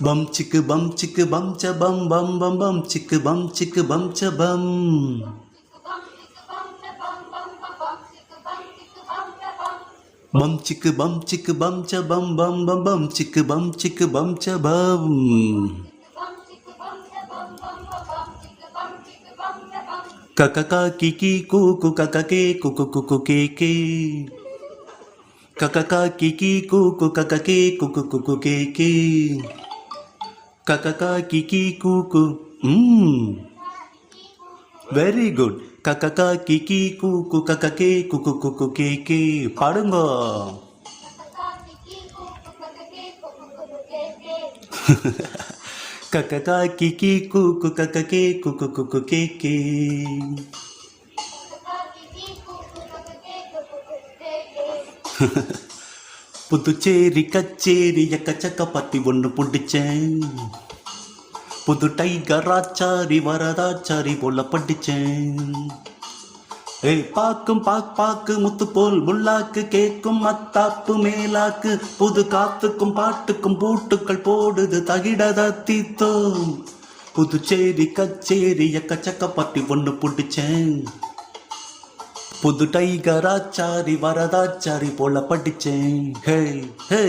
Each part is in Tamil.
பம் சிக்கு பம் சிக்கு பம் ச பம் பம் பம் பம் சிக்கு பம் சிக்கு பம் ச பம். பம் சிக்கு பம் சிக்கு பம் ச பம் பம் பம் பம் சிக்கு பம் சிக்கு பம் ச பம். கக்கா கிக்கி கூக்கு கக்கே குக்கு குக்கு கேக்கே. கக்கா கிக்கி கூக்கு கக்கே குக்கு குக்கு கேக்கே. கக்கா கிக்கி கூக்கு. Very good. கக்கா கிக்கி கூக்கு கக்கே குக்கு குக்கு கேக்கே. பாடுங்க. கக்கா கிக்கி கூக்கு கக்கே குக்கு குக்கு கேக்கே. புதுச்சேரி கச்சேரி எக்கச்சக்க பத்தி ஒன்று பிடிச்சேன். புது டைகர் ஆச்சாரி வரதாச்சாரி போல படிச்சேன். ஏய் பாக்கும் பாக்கு முத்து போல் முள்ளாக்கு கேக்கும் மத்தாப்பு மேலாக்கு. புது காத்துக்கும் பாட்டுக்கும் பூட்டுக்கள் போடுது தகிடத தீத்தோ. புதுச்சேரி கச்சேரி எக்கச்சக்க பத்தி ஒன்று பிடிச்சேன். புது டைகர் ஆச்சாரி வரதாச்சாரி போல படிச்சேன். ஹே ஹே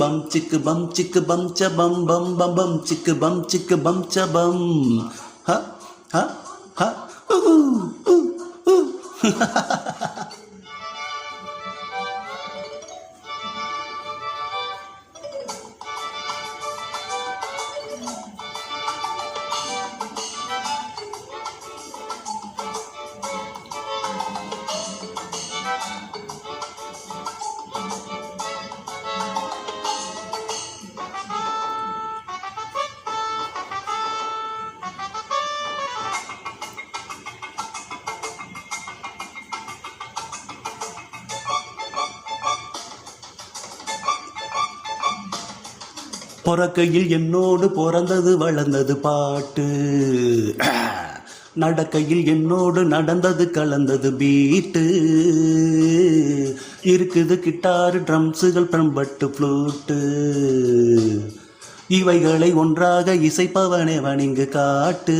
பம் சிக்கு பம் சிக்கு பம் ச பம் பம் பம் பம் சிக்கு பம் சிக்கு பம் ச பம். ஹ ஹ ஹ பொறக்கையில் என்னோடு பிறந்தது வளர்ந்தது பாட்டு. நடக்கையில் என்னோடு நடந்தது கலந்தது பீட்டு. இருக்குது கிட்டாரு ட்ரம்ஸுகள் ட்ரம்பட்டு ஃப்ளூட்டு. இவைகளை ஒன்றாக இசைப்பவனே வணிங்கு காட்டு.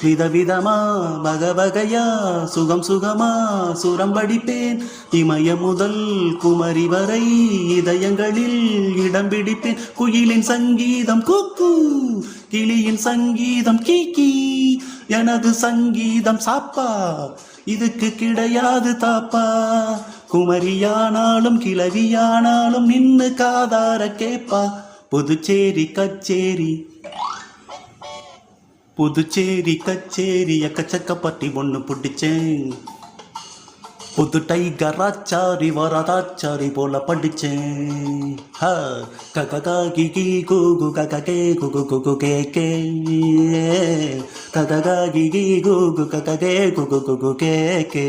விதவிதமா வகவகையா சுகம் சுகமா சுரம் படிப்பேன். இமய முதல் குமரி வரை இதயங்களில் இடம் பிடிப்பேன். குயிலின் சங்கீதம் கூக்கு கிளியின் சங்கீதம் கீக்கி. எனது சங்கீதம் சாப்பா இதுக்கு கிடையாது தாப்பா. குமரியானாலும் கிளவியானாலும் நின்னு காதார கேப்பா. புதுச்சேரி கச்சேரி புதுச்சேரி கச்சேரி எக்கச்சக்க பட்டி ஒன்று பிடிச்சேன். புது டைகர் ஆச்சாரி வரதாச்சாரி போல படிச்சேன். கக்கா கிகி கூகு கக்கே குகு குகு கேக்கே. கக்கா கிகி கூகு கக்கே குகு குகு கேக்கே.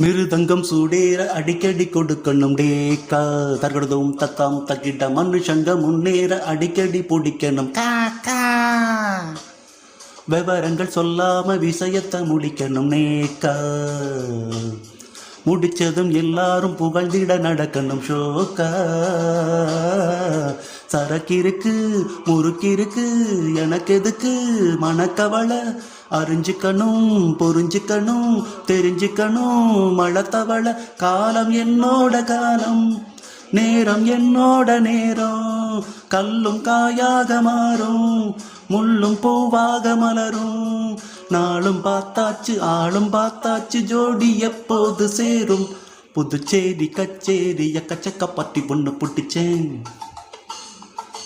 மிருதங்கம் சூடேற அடிக்கடி கொடுக்கணும் டேக்கா. தர்கடதும் தத்தாம் தக்கிட்ட மனுஷங்க முன்னேற அடிக்கடி பிடிக்கணும் காக்கா. விவரங்கள் சொல்லாம விஷயத்தை முடிக்கணும் நேக்கா. முடிச்சதும் எல்லாரும் புகழ்ந்திட நடக்கணும் ஷோக்கா. சரக்கிருக்கு முறுக்கிருக்கு எனக்கு எதுக்கு மனக்கவலை. அறிஞ்சிக்கணும் புரிஞ்சிக்கணும் தெரிஞ்சிக்கணும் மழத்தவளை. காலம் என்னோட காலம் நேரம் என்னோட நேரம். கல்லும் காயாக மாறும் முள்ளும் பூவாக மலரும். நாளும் பார்த்தாச்சு ஆளும் பார்த்தாச்சு ஜோடி எப்போது சேரும். புதுச்சேரி கச்சேரி எக்கச்சக்க பட்டி ஒன்று புட்டிச்சேன்.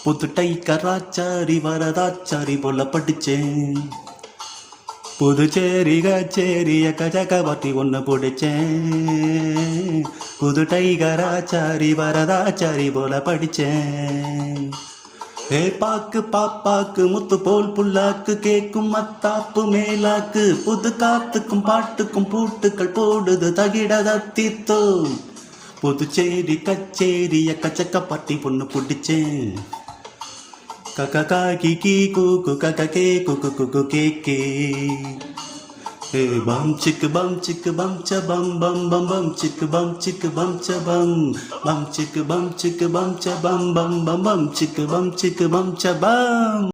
புது டைகர் ஆச்சாரி வரதாச்சாரி போல படிச்சேன். புதுச்சேரி கச்சேரி எக்கச்சக்க பத்தி ஒன்று பிடிச்சேன். புது டைகர் ஆச்சாரி வரதாச்சாரி போல படிச்சேன். ஏ பாக்கு பாப்பாக்கு முத்து போல் புல்லாக்கு கேக்கும் மத்தாப்பு மேலாக்கு புது காத்துக்கும் பாட்டுக்கும் பூட்டுக்கள் போடுது தகிடத தீத்தோ. புதுச்சேரி கச்சேரி எக்கச்சக்க பத்தி ஒன்று பிடிச்சேன். கக காக்கி கீ கூக்கு கக கே குக்கு குக்கு கே கே. ஏ பம் சிக்கு பம் சிக்கு பம் ச பம் பம் பம் பம் சிக்கு பம் ச பம் பம் சிக்கு பம் ச பம் பம் பம் பம் பம் சிக்கு பம் ச பம்.